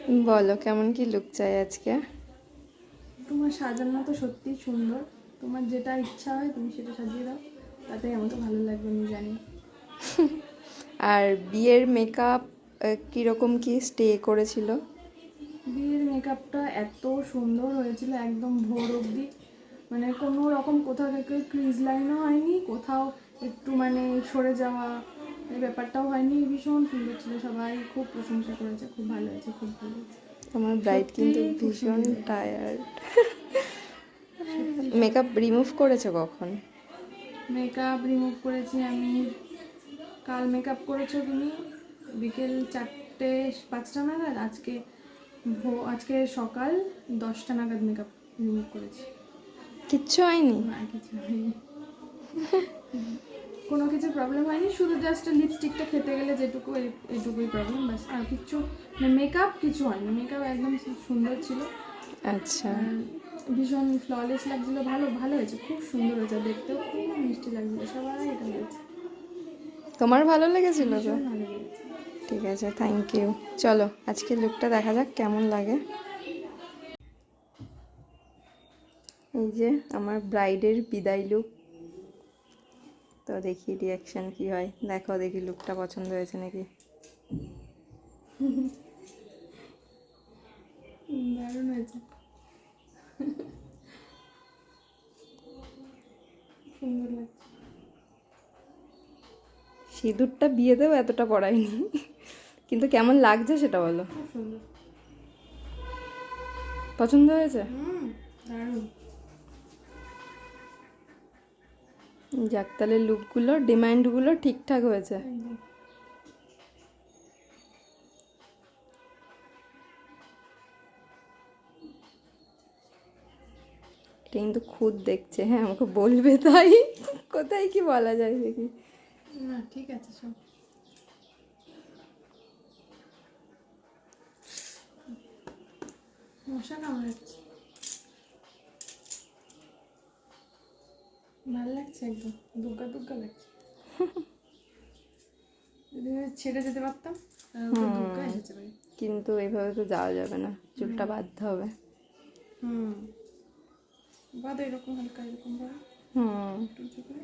বলো কেমন কি লুক চাই আজকে? তোমার সাজানো তো সত্যিই সুন্দর। তোমার যেটা ইচ্ছা হয় তুমি সেটা সাজিয়ে দাও, তাতেই আমাকে ভালো লাগবে আমি জানি। আর বিয়ের মেকআপ কিরকম কি স্টে করেছিল? বিয়ের মেকআপটা এত সুন্দর হয়েছিল, একদম ভোর অবধি। মানে কোনো রকম কোথাও থেকে ক্রিজ লাইনও হয়নি, কোথাও একটু মানে সরে যাওয়া এই ব্যাপারটাও হয়নি। ভীষণ সুন্দর ছিল, সবাই খুব প্রশংসা করেছে, খুব ভালো হয়েছে, খুব ভালো হয়েছে। আমার ব্রাইড সত্যি কিন্তু খুব ভীষণ সুন্দর হয়েছে। টায়ার্ড। সত্যি মেকআপ রিমুভ করেছে কখন? মেকআপ রিমুভ করেছি আমি কাল। মেকআপ করেছো তুমি বিকেল 4টে 5টা নাগাদ। আজকে সকাল 10টা নাগাদ মেকআপ রিমুভ করেছি। কিচ্ছু হয়নি? না, কিছু হয়নি, কোনো কিছু প্রবলেম হয়নি। শুধু জাস্ট লিপস্টিকটা খেতে গেলে যেটুকু এইটুকুই প্রবলেম, ব্যাস। আর কিছু মানে মেকআপ কিছু হয়নি। মেকআপ একদম সুন্দর ছিল, আচ্ছা। ভীষণ ফ্ললেস লাগছিল। ভালো ভালো হয়েছে, খুব সুন্দর হয়েছে, দেখতেও খুব মিষ্টি লাগছিল। সবাই এটা হয়েছে, তোমার ভালো লেগেছিল তো? ভীষণ ভালো লেগেছে। ঠিক আছে, থ্যাংক ইউ। চলো আজকে লুকটা দেখা যাক কেমন লাগে। এই যে আমার ব্রাইডের বিদায় লুক। তো দেখি রিয়াকশন কি হয়, দেখো দেখি লুকটা পছন্দ হয়েছে নাকি। দারুণ হয়েছে, সুন্দর লাগছে। সিঁদুরটা বিয়েতেও এতটা পড়ায়নি, কিন্তু কেমন লাগছে সেটা বলো। খুব সুন্দর, পছন্দ হয়েছে? দারুণ। যাক, তাহলে লুকগুলো ডিমান্ডগুলো ঠিকঠাক হয়েছে। একদম। এটা কিন্তু খুদ দেখছে, হ্যাঁ আমাকে বলবে তাই। কোথায় কি বলা যায় দেখি। না ঠিক আছে, সব মশা কামড়াচ্ছে। ভালো লাগছে, একদম দুগ্গা দুগ্গা লাগছে। যদি আমি ছেড়ে যেতে পারতাম তাহলে তো দুগ্গা এসেছে ভাই। কিন্তু এইভাবে তো যাওয়া যাবে না, চুলটা বাঁধতে হবে। হুম, বাদ এরকম হালকা এরকম ভাবে হুম। একটু উঁচু করে।